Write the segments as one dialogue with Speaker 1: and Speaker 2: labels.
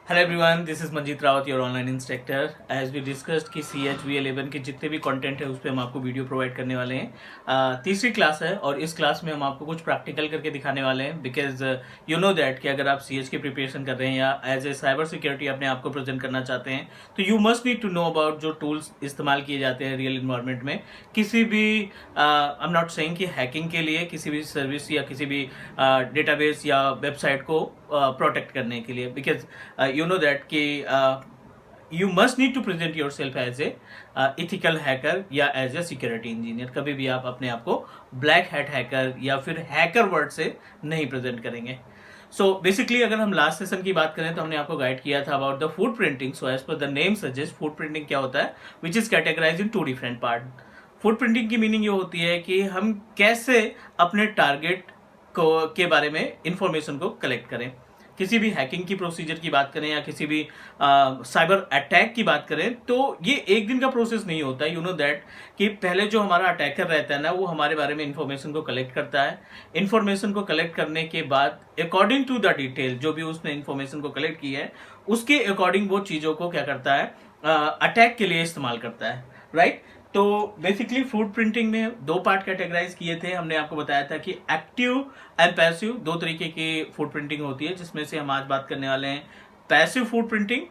Speaker 1: Hello everyone, this is Manjeet Rawat, your online instructor. As we discussed कि CHV11 के जितने भी कंटेंट है उस पर हम आपको वीडियो प्रोवाइड करने वाले हैं। तीसरी क्लास है और इस क्लास में हम आपको कुछ प्रैक्टिकल करके दिखाने वाले हैं। बिकॉज यू नो दैट कि अगर आप CH की प्रिपरेशन कर रहे हैं या एज ए साइबर सिक्योरिटी अपने आप को प्रेजेंट करना चाहते हैं तो you must need to know about जो टूल्स इस्तेमाल किए जाते हैं रियल इन्वायरमेंट में। किसी भी आई एम नॉट सेइंग कि हैकिंग के लिए किसी भी सर्विस या किसी भी डेटाबेस या वेबसाइट को प्रोटेक्ट करने के लिए। बिकॉज you know that कि you must need to present yourself as a ethical hacker या as a security engineer। कभी भी आप अपने आप को ब्लैक हैट हैकर या फिर हैकर वर्ड से नहीं प्रेजेंट करेंगे। सो बेसिकली अगर हम लास्ट सेशन की बात करें तो हमने आपको गाइड किया था about the food printing. So as per the name suggest, food printing क्या होता है, which is categorize in 2 different part. Food printing की मीनिंग ये होती है कि हम कैसे अपने टारगेट को के बारे में इंफॉर्मेशन को कलेक्ट करें। किसी भी हैकिंग की प्रोसीजर की बात करें या किसी भी साइबर अटैक की बात करें तो ये एक दिन का प्रोसेस नहीं होता है। यू नो दैट कि पहले जो हमारा अटैकर रहता है ना, वो हमारे बारे में इंफॉर्मेशन को कलेक्ट करता है। इंफॉर्मेशन को कलेक्ट करने के बाद अकॉर्डिंग टू द डिटेल जो भी उसने इंफॉर्मेशन को कलेक्ट की है उसके अकॉर्डिंग वो चीज़ों को क्या करता है, अटैक के लिए इस्तेमाल करता है, राइट। तो बेसिकली फूड प्रिंटिंग में 2 पार्ट कैटेगराइज किए थे। हमने आपको बताया था कि एक्टिव एंड पैसिव 2 तरीके की फूड प्रिंटिंग होती है, जिसमें से हम आज बात करने वाले हैं पैसिव फूड प्रिंटिंग।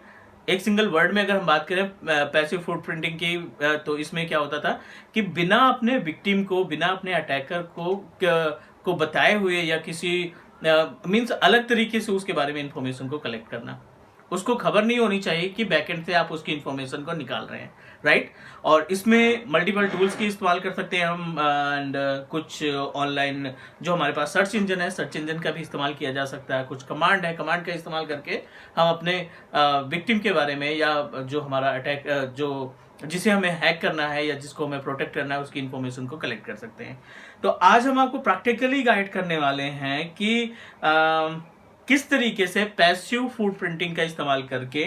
Speaker 1: एक सिंगल वर्ड में अगर हम बात करें पैसिव फूड प्रिंटिंग की, तो इसमें क्या होता था कि बिना अपने विक्टिम को, बिना अपने अटैकर को बताए हुए या किसी मीन्स अलग तरीके से उसके बारे में इंफॉर्मेशन को कलेक्ट करना। उसको खबर नहीं होनी चाहिए कि बैकएंड से आप उसकी इंफॉर्मेशन को निकाल रहे हैं, राइट। और इसमें मल्टीपल टूल्स की इस्तेमाल कर सकते हैं हम, एंड कुछ ऑनलाइन जो हमारे पास सर्च इंजन है, सर्च इंजन का भी इस्तेमाल किया जा सकता है। कुछ कमांड है, कमांड का इस्तेमाल करके हम अपने विक्टिम के बारे में या जो हमारा अटैक जो जिसे हमें हैक करना है या जिसको हमें प्रोटेक्ट करना है उसकी इंफॉर्मेशन को कलेक्ट कर सकते हैं। तो आज हम आपको प्रैक्टिकली गाइड करने वाले हैं कि किस तरीके से पैसिव फूड प्रिंटिंग का इस्तेमाल करके,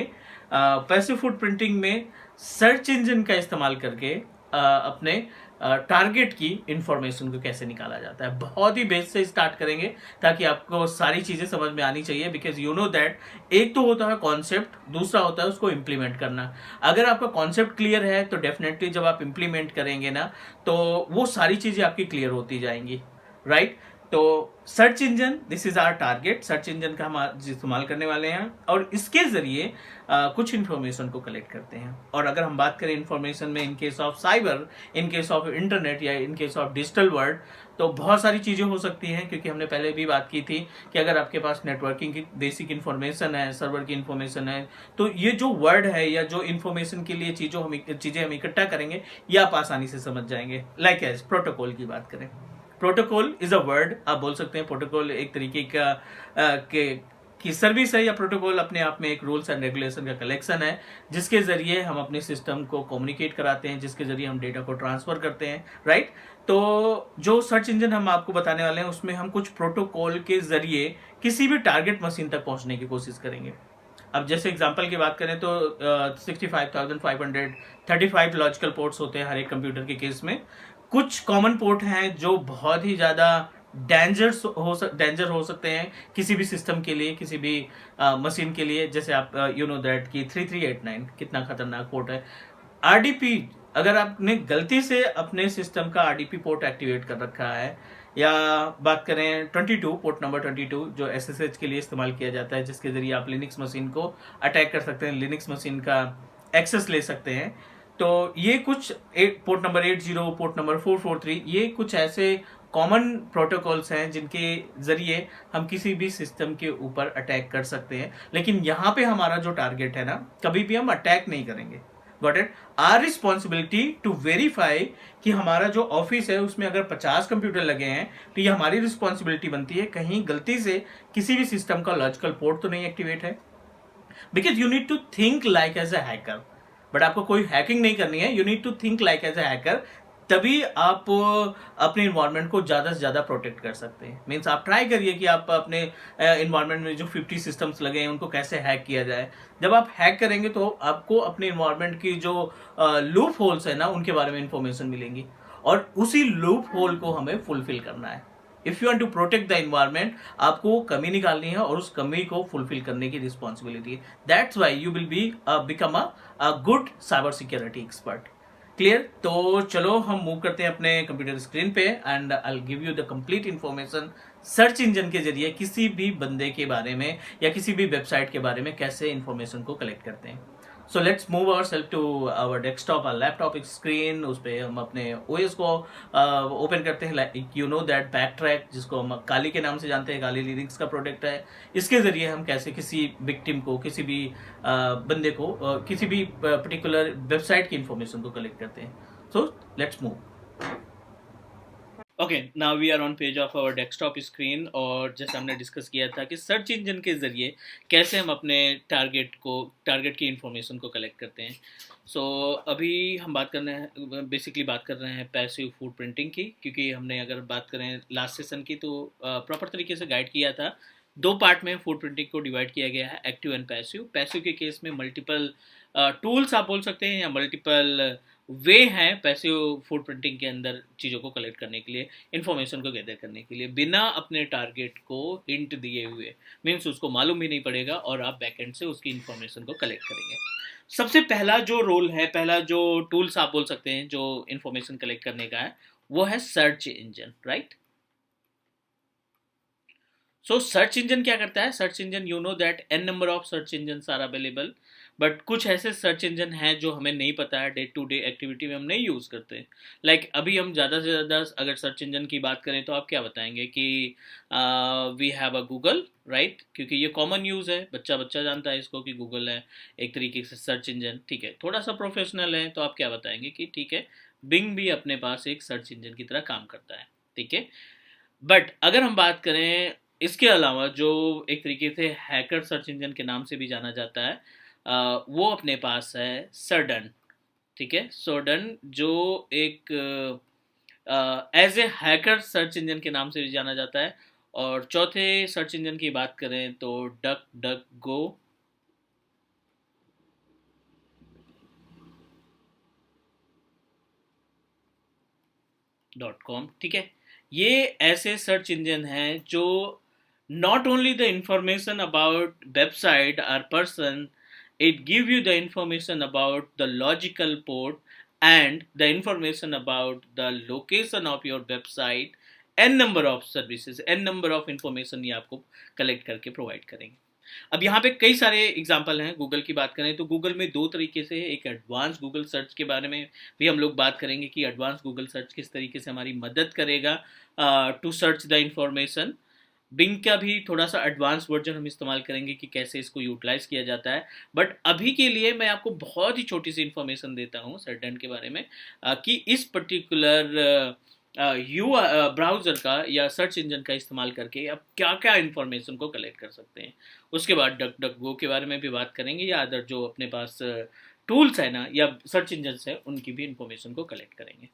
Speaker 1: पैसिव फूड प्रिंटिंग में सर्च इंजन का इस्तेमाल करके अपने टारगेट की इंफॉर्मेशन को कैसे निकाला जाता है। बहुत ही बेस से स्टार्ट करेंगे ताकि आपको सारी चीज़ें समझ में आनी चाहिए। बिकॉज यू नो दैट एक तो होता है कॉन्सेप्ट, दूसरा होता है उसको इम्प्लीमेंट करना। अगर आपका कॉन्सेप्ट क्लियर है तो डेफिनेटली जब आप इम्प्लीमेंट करेंगे ना तो वो सारी चीज़ें आपकी क्लियर होती जाएंगी, राइट। तो search engine, this is our target. Search engine का हम आज इस्तेमाल करने वाले हैं और इसके जरिए कुछ इन्फॉर्मेशन को कलेक्ट करते हैं। और अगर हम बात करें इन्फॉर्मेशन में, in case of cyber, in case of internet या in case of digital world, तो बहुत सारी चीज़ें हो सकती हैं। क्योंकि हमने पहले भी बात की थी कि अगर आपके पास नेटवर्किंग की बेसिक इन्फॉर्मेशन है, सर्वर की इन्फॉर्मेशन है, तो ये जो वर्ड है या जो इन्फॉर्मेशन के लिए चीज़ें हम इकट्ठा करेंगे ये आप आसानी से समझ जाएंगे। लाइक एज प्रोटोकॉल की बात करें, प्रोटोकॉल इज अ वर्ड, आप बोल सकते हैं प्रोटोकॉल एक तरीके का की सर्विस है, या प्रोटोकॉल अपने आप में एक रूल्स एंड रेगुलेशन का कलेक्शन है जिसके जरिए हम अपने सिस्टम को कम्युनिकेट कराते हैं, जिसके जरिए हम डेटा को ट्रांसफर करते हैं, राइट। तो जो सर्च इंजन हम आपको बताने वाले हैं उसमें हम कुछ प्रोटोकॉल के जरिए किसी भी टारगेट मशीन तक पहुंचने की कोशिश करेंगे। अब जैसे एग्जांपल की बात करें तो 65,535 लॉजिकल पोर्ट्स होते हैं हर एक कंप्यूटर के केस में। कुछ कॉमन पोर्ट हैं जो बहुत ही ज़्यादा डेंजर हो सकते हैं किसी भी सिस्टम के लिए, किसी भी मशीन के लिए। जैसे आप यू नो दैट कि 3389 कितना खतरनाक पोर्ट है। RDP, अगर आपने गलती से अपने सिस्टम का RDP पोर्ट एक्टिवेट कर रखा है, या बात करें 22 पोर्ट नंबर 22 जो SSH के लिए इस्तेमाल किया जाता है, जिसके जरिए आप लिनक्स मशीन को अटैक कर सकते हैं, लिनक्स मशीन का एक्सेस ले सकते हैं। तो ये कुछ पोर्ट नंबर 80, पोर्ट नंबर 443, ये कुछ ऐसे कॉमन प्रोटोकॉल्स हैं जिनके जरिए हम किसी भी सिस्टम के ऊपर अटैक कर सकते हैं। लेकिन यहाँ पे हमारा जो टारगेट है ना, कभी भी हम अटैक नहीं करेंगे। Got it. Our responsibility to verify कि हमारा जो ऑफिस है उसमें अगर 50 कंप्यूटर लगे हैं तो ये हमारी रिस्पॉन्सिबिलिटी बनती है कहीं गलती से किसी भी सिस्टम का लॉजिकल पोर्ट तो नहीं एक्टिवेट है। Because you need to think like as a hacker, but आपको कोई हैकिंग नहीं करनी है, you need to think like as a hacker. तभी आप अपने इन्वायरमेंट को ज़्यादा से ज़्यादा प्रोटेक्ट कर सकते हैं। मीन्स आप ट्राई करिए कि आप अपने इन्वायरमेंट में जो 50 सिस्टम्स लगे हैं उनको कैसे हैक किया जाए। जब आप हैक करेंगे तो आपको अपने इन्वायरमेंट की जो लूप होल्स है ना उनके बारे में इंफॉर्मेशन मिलेंगी और उसी लूप होल को हमें फुलफिल करना है, if you want to protect the environment, आपको कमी निकालनी है और उस कमी को फुलफिल करने की रिस्पॉन्सिबिलिटी है. That's why you will be become a good cyber security expert. Clear? तो चलो हम मूव करते हैं अपने कंप्यूटर स्क्रीन पे and I give you the complete information search engine के जरिए किसी भी बंदे के बारे में या किसी भी वेबसाइट के बारे में कैसे इंफॉर्मेशन को कलेक्ट करते हैं. So let's move our self to our desktop और लैपटॉप स्क्रीन. उस पर हम अपने ओएस को ओपन करते हैं. Like you know that back track, जिसको हम काली के नाम से जानते हैं, काली लिरिक्स का प्रोडक्ट है. इसके जरिए हम कैसे किसी विक्टिम को, किसी भी बंदे को, किसी भी पर्टिकुलर वेबसाइट की इंफॉर्मेशन को कलेक्ट करते हैं. So let's move. Okay, now we are on page of our desktop screen. और जैसे हमने डिस्कस किया था कि सर्च इंजन के ज़रिए कैसे हम अपने टारगेट की इंफॉर्मेशन को कलेक्ट करते हैं. सो अभी हम बेसिकली बात कर रहे हैं पैसिव फूड प्रिंटिंग की, क्योंकि हमने अगर बात करें लास्ट सेशन की तो प्रॉपर तरीके से गाइड किया था. 2 पार्ट में फूड प्रिंटिंग को डिवाइड किया गया है, एक्टिव एंड पैसिव. पैसिव के केस में मल्टीपल टूल्स आप बोल सकते हैं या मल्टीपल वे हैं पैसिव फूड प्रिंटिंग के अंदर चीज़ों को कलेक्ट करने के लिए, इन्फॉर्मेशन को गैदर करने के लिए, बिना अपने टारगेट को हिंट दिए हुए. मीन्स उसको मालूम भी नहीं पड़ेगा और आप बैकएंड से उसकी इन्फॉर्मेशन को कलेक्ट करेंगे. सबसे पहला जो रोल है, पहला जो टूल्स आप बोल सकते हैं जो इन्फॉर्मेशन कलेक्ट करने का है, वो है search engine. Right? So search engine क्या करता है? Search engine, you know that an number of search engine are available, but कुछ ऐसे सर्च इंजन हैं जो हमें नहीं पता है, डे टू डे एक्टिविटी में हम नहीं यूज़ करते. लाइक अभी हम ज़्यादा से ज़्यादा अगर सर्च इंजन की बात करें तो आप क्या बताएंगे कि we have a Google, right? क्योंकि ये कॉमन यूज़ है, बच्चा बच्चा जानता है इसको कि गूगल है एक तरीके से सर्च इंजन. ठीक है, थोड़ा सा प्रोफेशनल है तो आप क्या बताएंगे कि ठीक है, बिंग भी अपने पास एक सर्च इंजन की तरह काम करता है. ठीक है, बट अगर हम बात करें इसके अलावा जो एक तरीके से हैकर सर्च इंजन के नाम से भी जाना जाता है, वो अपने पास है सर्डन. ठीक है, सर्डन जो एक as a hacker search engine के नाम से भी जाना जाता है. और चौथे सर्च इंजन की बात करें तो डक डक गो. .com. ठीक है, ये ऐसे सर्च इंजन हैं जो not only the information about website or person, it give you the information about the logical port and the information about the location of your website, n number of services, n number of information ये आपको collect करके provide करेंगे. अब यहाँ पे कई सारे example हैं. गूगल की बात करें तो गूगल में 2 तरीके से, एक एडवांस गूगल सर्च के बारे में भी हम लोग बात करेंगे कि एडवांस गूगल सर्च किस तरीके से हमारी मदद करेगा to search the information. Bing का भी थोड़ा सा एडवांस वर्जन हम इस्तेमाल करेंगे कि कैसे इसको यूटिलाइज किया जाता है. बट अभी के लिए मैं आपको बहुत ही छोटी सी इन्फॉर्मेशन देता हूँ सर्डन के बारे में, कि इस पर्टिकुलर यू ब्राउज़र का या सर्च इंजन का इस्तेमाल करके आप क्या क्या इन्फॉर्मेशन को कलेक्ट कर सकते हैं. उसके बाद डक डक गो के बारे में भी बात करेंगे, या अदर जो अपने पास टूल्स है ना या सर्च इंजन है उनकी भी इन्फॉर्मेशन को कलेक्ट करेंगे.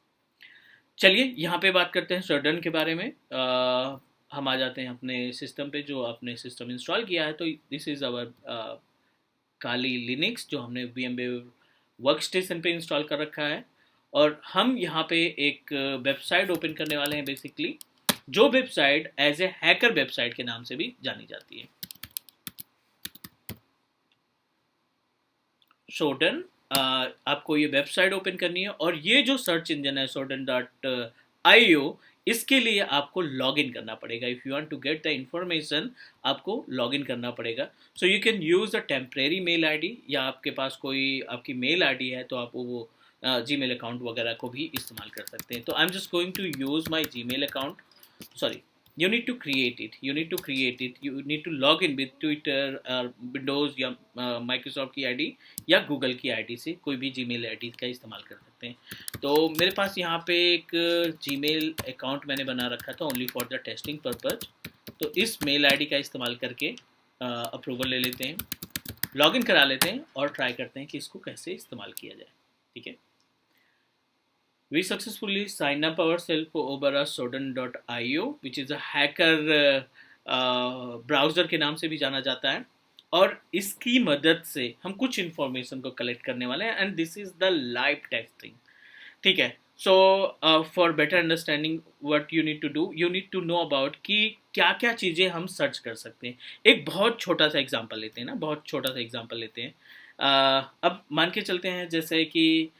Speaker 1: चलिए यहाँ पे बात करते हैं सर्डन के बारे में. हम आ जाते हैं अपने सिस्टम पे, जो आपने सिस्टम इंस्टॉल किया है. तो this is our Kali Linux जो हमने VMware वर्क स्टेशन पे इंस्टॉल कर रखा है. और हम यहाँ पे एक वेबसाइट ओपन करने वाले हैं बेसिकली, जो website as a hacker website के नाम से भी जानी जाती है. सोर्डन, आपको ये वेबसाइट ओपन करनी है और ये जो सर्च इंजन है sourdan.io, इसके लिए आपको लॉगिन करना पड़ेगा. If you want to get the information आपको लॉगिन करना पड़ेगा. So you can use the temporary mail ID, या आपके पास कोई आपकी मेल आईडी है तो आप वो जीमेल अकाउंट वगैरह को भी इस्तेमाल कर सकते हैं. तो I am just going to use my Gmail account. Sorry, you need to create it, you need to log in with Twitter Windows या Microsoft की आईडी या गूगल की आईडी से कोई भी जीमेल आईडी का इस्तेमाल कर सकते हैं. तो मेरे पास यहाँ पे एक जीमेल अकाउंट मैंने बना रखा था only for the testing purpose. तो इस मेल आईडी का इस्तेमाल करके अप्रूवल ले लेते हैं, लॉगिन करा लेते हैं और ट्राई करते हैं कि इसको कैसे इस्तेमाल किया जाए. ठीक है, we successfully signed up ourselves over a sourdan.io which is a hacker browser के नाम से भी जाना जाता है. और इसकी मदद से हम कुछ इन्फॉर्मेशन को कलेक्ट करने वाले हैं, and this is the live testing. ठीक है, so for better understanding what you need to do, you need to know about कि क्या क्या चीज़ें हम सर्च कर सकते हैं। एक बहुत छोटा सा एग्जांपल लेते हैं ना, बहुत छोटा सा एग्जांपल लेते हैं। अब मान के चलते हैं जैसे कि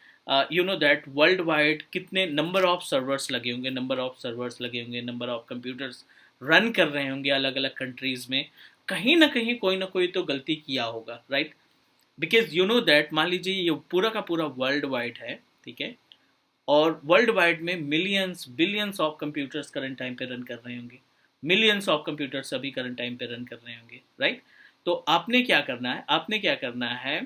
Speaker 1: you know that world wide कितने नंबर ऑफ सर्वर्स लगे होंगे, नंबर ऑफ कंप्यूटर्स रन कर रहे होंगे अलग अलग कंट्रीज़ में। कहीं ना कोई तो गलती किया होगा, right? Because you know that, मान लीजिए ये पूरा का पूरा वर्ल्ड वाइड है, ठीक है, और वर्ल्ड वाइड में millions billions of computers current time पे रन कर रहे होंगे, मिलियंस ऑफ कंप्यूटर्स अभी करंट टाइम पे रन कर रहे होंगे, राइट? तो आपने क्या करना है,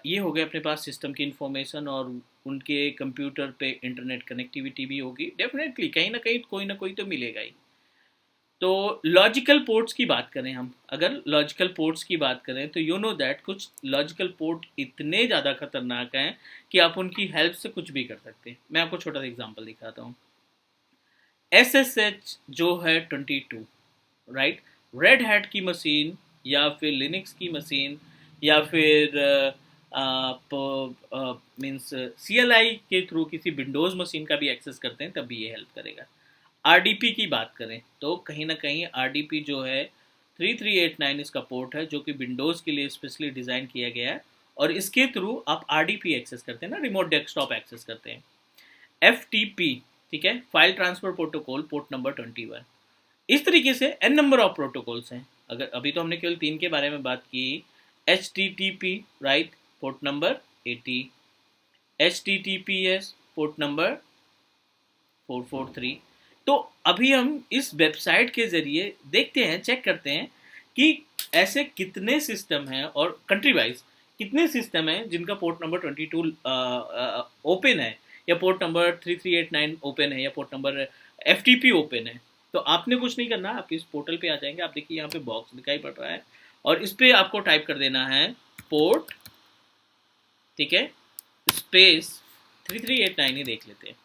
Speaker 1: ये हो गया अपने पास सिस्टम की इंफॉर्मेशन, और उनके कंप्यूटर पे इंटरनेट कनेक्टिविटी भी होगी, डेफिनेटली कहीं ना कोई तो मिलेगा ही। तो लॉजिकल पोर्ट्स की बात करें हम, अगर लॉजिकल पोर्ट्स की बात करें तो यू नो दैट कुछ लॉजिकल पोर्ट इतने ज़्यादा खतरनाक हैं कि आप उनकी हेल्प से कुछ भी कर सकते हैं। मैं आपको छोटा सा एग्जांपल दिखाता हूँ। SSH जो है 22, राइट? रेड हैट की मशीन, या फिर लिनक्स की मशीन, या फिर आप मीन्स CLI के थ्रू किसी विंडोज़ मशीन का भी एक्सेस करते हैं, तब भी ये हेल्प करेगा। RDP की बात करें तो कहीं ना कहीं RDP जो है 3389 इसका पोर्ट है, जो कि विंडोज़ के लिए स्पेशली डिज़ाइन किया गया है, और इसके थ्रू आप RDP एक्सेस करते हैं ना, रिमोट डेस्कटॉप एक्सेस करते हैं। FTP, ठीक है, file transfer protocol, port number 21। इस तरीके से n नंबर ऑफ प्रोटोकॉल्स हैं। अगर अभी तो हमने केवल 3 के बारे में बात की। HTTP, right, port number 80। HTTPS port number 443। तो अभी हम इस वेबसाइट के जरिए देखते हैं, चेक करते हैं कि ऐसे कितने सिस्टम हैं और कंट्री वाइज कितने सिस्टम हैं जिनका पोर्ट नंबर 22 ओपन है, या पोर्ट नंबर 3389 ओपन है, या पोर्ट नंबर FTP ओपन है। तो आपने कुछ नहीं करना, आप इस पोर्टल पे आ जाएंगे, आप देखिए यहाँ पे बॉक्स दिखाई पड़ रहा है, और इस पे आपको टाइप कर देना है पोर्ट, ठीक है, स्पेस 3389 ही देख लेते हैं,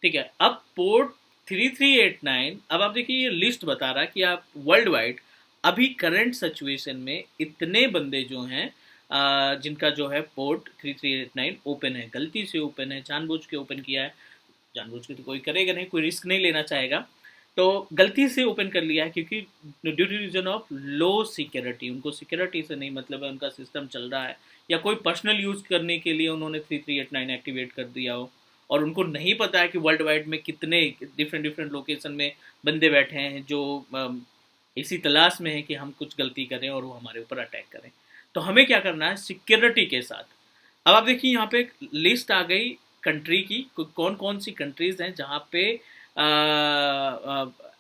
Speaker 1: ठीक है। अब पोर्ट 3389, अब आप देखिए ये लिस्ट बता रहा है कि आप वर्ल्ड वाइड अभी करंट सिचुएशन में इतने बंदे जो हैं जिनका जो है पोर्ट 3389 ओपन है, गलती से ओपन है, जानबूझ के ओपन किया है। जानबूझ के तो कोई करेगा नहीं, कोई रिस्क नहीं लेना चाहेगा, तो गलती से ओपन कर लिया है, क्योंकि due to reason of low security, उनको सिक्योरिटी से नहीं मतलब है, उनका सिस्टम चल रहा है, या कोई पर्सनल यूज़ करने के लिए उन्होंने 3389 एक्टिवेट कर दिया हो, और उनको नहीं पता है कि वर्ल्ड वाइड में कितने डिफरेंट डिफरेंट लोकेशन में बंदे बैठे हैं जो इसी तलाश में है कि हम कुछ गलती करें और वो हमारे ऊपर अटैक करें। तो हमें क्या करना है सिक्योरिटी के साथ। अब आप देखिए यहाँ पे एक लिस्ट आ गई कंट्री की, कौन कौन सी कंट्रीज हैं जहाँ पे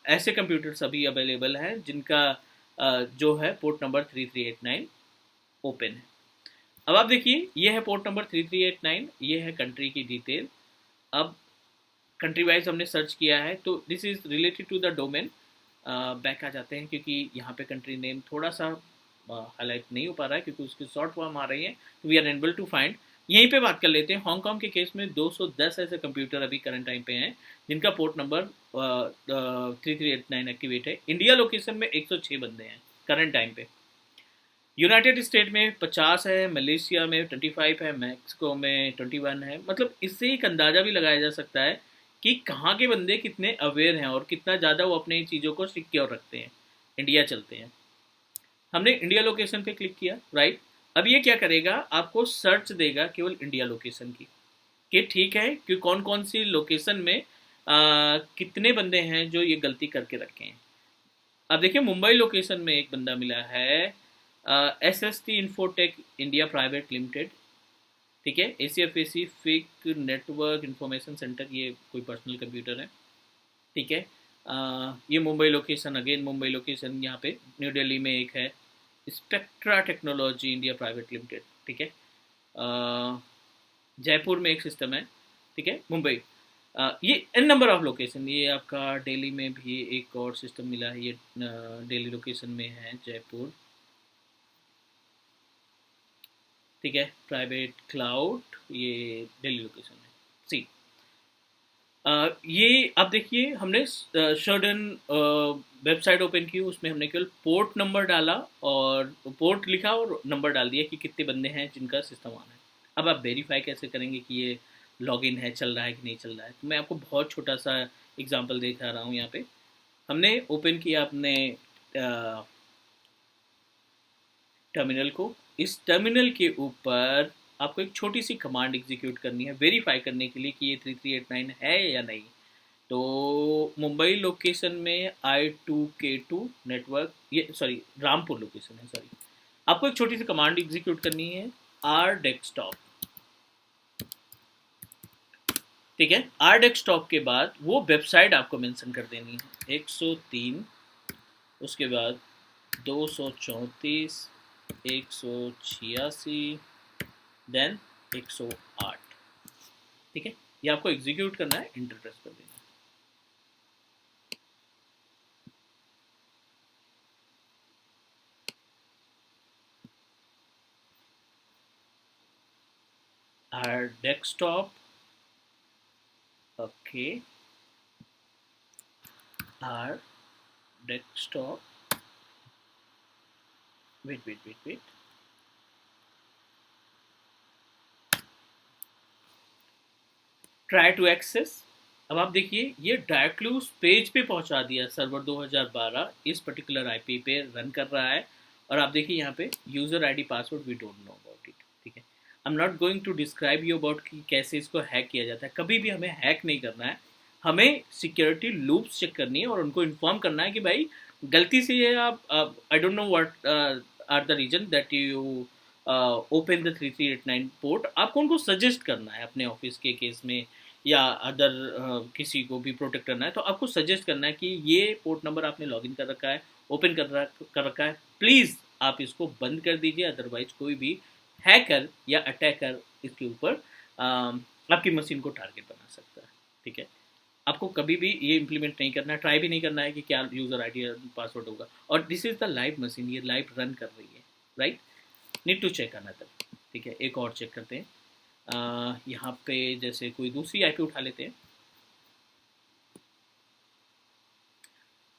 Speaker 1: ऐसे कंप्यूटर्स अभी अवेलेबल हैं जिनका जो है पोर्ट नंबर 3389 ओपन है। अब आप देखिए ये है पोर्ट नंबर 3389, ये है कंट्री की डिटेल। अब कंट्री वाइज हमने सर्च किया है, तो this is related to the domain. Back आ जाते हैं, क्योंकि यहाँ पे कंट्री नेम थोड़ा सा हाईलाइट नहीं हो पा रहा है, क्योंकि उसकी शॉर्ट फॉर्म आ रही है, तो we are enable to find. यहीं पे बात कर लेते हैं। हांगकांग के केस में 210 ऐसे कंप्यूटर अभी करंट टाइम पे हैं जिनका पोर्ट नंबर 3389 एक्टिवेट है। इंडिया लोकेशन में 106 बंदे हैं करंट टाइम पे। यूनाइटेड स्टेट में 50 है, मलेशिया में 25 है, मैक्सिको में 21 है। मतलब इससे एक अंदाज़ा भी लगाया जा सकता है कि कहाँ के बंदे कितने अवेयर हैं और कितना ज़्यादा वो अपनी चीज़ों को सिक्योर रखते हैं, इंडिया चलते हैं। हमने इंडिया लोकेशन पे क्लिक किया, राइट। अब ये क्या करेगा, आपको सर्च देगा केवल इंडिया लोकेशन की, कि ठीक है कि कौन कौन सी लोकेशन में कितने बंदे हैं जो ये गलती करके रखे हैं। अब देखिए मुंबई लोकेशन में एक बंदा मिला है, SST infotech India private limited, ठीक है, ACFAC फिक नेटवर्क इंफॉर्मेशन सेंटर, ये कोई पर्सनल कंप्यूटर है, ठीक है। ये Mumbai location, again Mumbai location, यहाँ पे न्यू दिल्ली में एक है, spectra technology India private limited, ठीक है। जयपुर में एक सिस्टम है, ठीक है, मुंबई। ये n नंबर ऑफ लोकेशन, ये आपका दिल्ली में भी एक और सिस्टम मिला है, ये दिल्ली लोकेशन में है, जयपुर, ठीक है, प्राइवेट क्लाउड, ये दिल्ली लोकेशन है। सी ये आप देखिए हमने सर्टन वेबसाइट ओपन की, उसमें हमने केवल पोर्ट नंबर डाला और पोर्ट लिखा और नंबर डाल दिया कि कितने बंदे हैं जिनका सिस्टम आना है। अब आप वेरीफाई कैसे करेंगे कि ये लॉगिन है, चल रहा है कि नहीं चल रहा है। तो मैं आपको बहुत छोटा सा एग्जांपल दिखा रहा हूँ यहाँ पे। हमने ओपन किया अपने टर्मिनल को। इस टर्मिनल के ऊपर आपको एक छोटी सी कमांड एग्जीक्यूट करनी है वेरीफाई करने के लिए कि ये 3389 है या नहीं। तो मुंबई लोकेशन में I2K2 नेटवर्क, ये सॉरी रामपुर लोकेशन है, सॉरी। आपको एक छोटी सी कमांड एग्जीक्यूट करनी है, आर डेस्कटॉप, ठीक है। आर डेस्कटॉप के बाद वो वेबसाइट आपको मेंशन कर देनी है, 103, उसके बाद 234, 186, देन 108, ठीक है। ये आपको एग्जीक्यूट करना है, इंटर प्रेस कर देना है। R desktop, okay, R desktop, wait, try to access. अब आप देखिए ये डायरेक्टली उस पेज पे पहुंचा दिया, सर्वर 2012 इस पर्टिकुलर आईपी पे रन कर रहा है। और आप देखिए यहाँ पे user ID password we don't know about it, ठीक है। I am not going to describe you about कि कैसे इसको हैक किया जाता है। कभी भी हमें हैक नहीं करना है, हमें सिक्योरिटी लूप्स चेक करनी है और उनको इन्फॉर्म करना है कि भाई गलती से ये आप I don't know what are the reason that you open the 3389 port. आपको उनको सजेस्ट करना है अपने ऑफिस के केस में या अदर किसी को भी प्रोटेक्ट करना है, तो आपको सजेस्ट करना है कि ये पोर्ट नंबर आपने लॉगिन कर रखा है, ओपन कर रखा है, प्लीज़ आप इसको बंद कर दीजिए, अदरवाइज कोई भी हैकर या अटैकर इसके ऊपर आपकी मशीन को टारगेट बना सकता है, ठीक है। आपको कभी भी ये इम्प्लीमेंट नहीं करना है, ट्राई भी नहीं करना है कि क्या यूज़र आईडी पासवर्ड होगा। और this is the live machine, ये लाइव रन कर रही है, right. Need to check another, ठीक है। एक और चेक करते हैं, यहाँ पे जैसे कोई दूसरी आईपी उठा लेते हैं,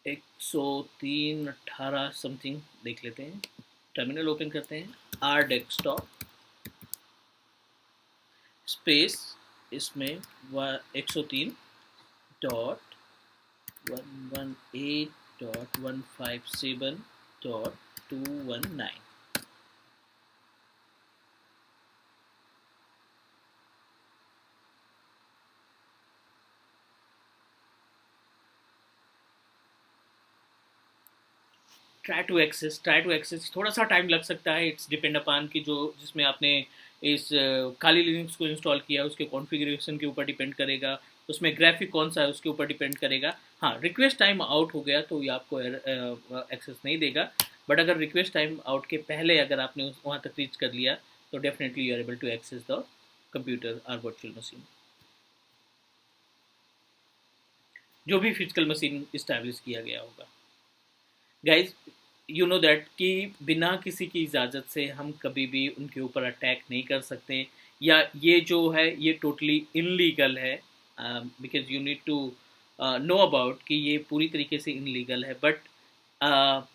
Speaker 1: 103.18 समथिंग देख लेते हैं। टर्मिनल ओपन करते हैं, आर डेस्कटॉप स्पेस, इसमें 103.118.157.219। ट्राई टू एक्सेस थोड़ा सा टाइम लग सकता है, इट्स डिपेंड अपान कि जो जिसमें आपने इस काली लिनक्स को इंस्टॉल किया उसके कॉन्फ़िगरेशन के ऊपर डिपेंड करेगा, उसमें ग्राफिक कौन सा है उसके ऊपर डिपेंड करेगा। हाँ, रिक्वेस्ट टाइम आउट हो गया तो ये आपको एक्सेस नहीं देगा, बट अगर रिक्वेस्ट टाइम आउट के पहले अगर आपने वहाँ तक रीच कर लिया तो definitely you are able to access the computer और वर्चुअल मशीन, जो भी फिजिकल मशीन इस्टेब्लिश किया गया होगा। गाइज यू नो दैट कि बिना किसी की इजाज़त से हम कभी भी उनके ऊपर अटैक नहीं कर सकते, या ये जो है ये टोटली इनलीगल है, because you need to know about कि ये पूरी तरीके से इनलीगल है। बट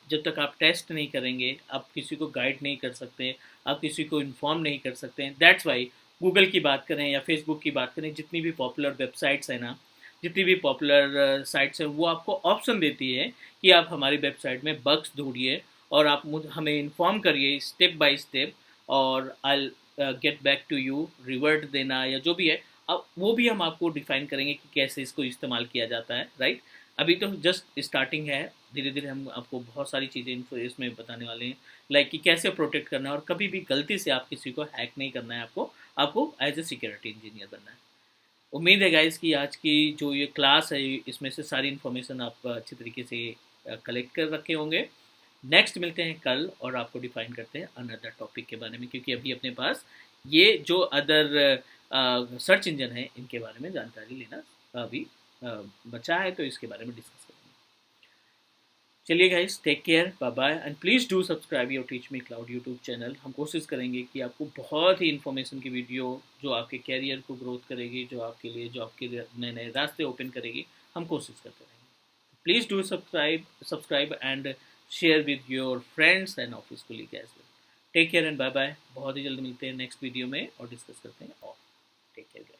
Speaker 1: जब तक आप टेस्ट नहीं करेंगे, आप किसी को गाइड नहीं कर सकते, आप किसी को इन्फॉर्म नहीं कर सकते। दैट्स वाई गूगल की बात करें या फेसबुक की बात करें, जितनी भी पॉपुलर वेबसाइट्स हैं ना, जितनी भी पॉपुलर साइट्स हैं, वो आपको ऑप्शन देती है कि आप हमारी वेबसाइट में बग्स ढूंढिए और आप हमें इन्फॉर्म करिए स्टेप बाय स्टेप, और I get back to you, revert देना या जो भी है, अब वो भी हम आपको डिफाइन करेंगे कि कैसे इसको इस्तेमाल किया जाता है, राइट। अभी तो जस्ट स्टार्टिंग है, धीरे धीरे हम आपको बहुत सारी चीज़ें इसमें बताने वाले हैं, लाइक कि कैसे प्रोटेक्ट करना है, और कभी भी गलती से आप किसी को हैक नहीं करना है, आपको आपको एज ए सिक्योरिटी इंजीनियर बनना है। उम्मीद है गाइस कि आज की जो ये क्लास है इसमें से सारी इन्फॉर्मेशन आप अच्छी तरीके से कलेक्ट कर रखे होंगे। नेक्स्ट मिलते हैं कल और आपको डिफाइन करते हैं अनदर टॉपिक के बारे में, क्योंकि अभी अपने पास ये जो अदर सर्च इंजन है इनके बारे में जानकारी लेना अभी बचा है, तो इसके बारे में डिस्कस करेंगे। चलिए guys, take care, bye bye, and please do subscribe your teach me cloud YouTube channel. हम कोशिश करेंगे कि आपको बहुत ही इन्फॉर्मेशन की वीडियो जो आपके कैरियर को ग्रोथ करेगी, जो आपके लिए जो आपके नए नए रास्ते ओपन करेगी, हम कोशिश करते रहेंगे। Please do subscribe and share with your friends and office colleague as well. Take care and bye bye, बहुत ही जल्दी मिलते हैं नेक्स्ट वीडियो में और डिस्कस करते हैं और टेक केयर।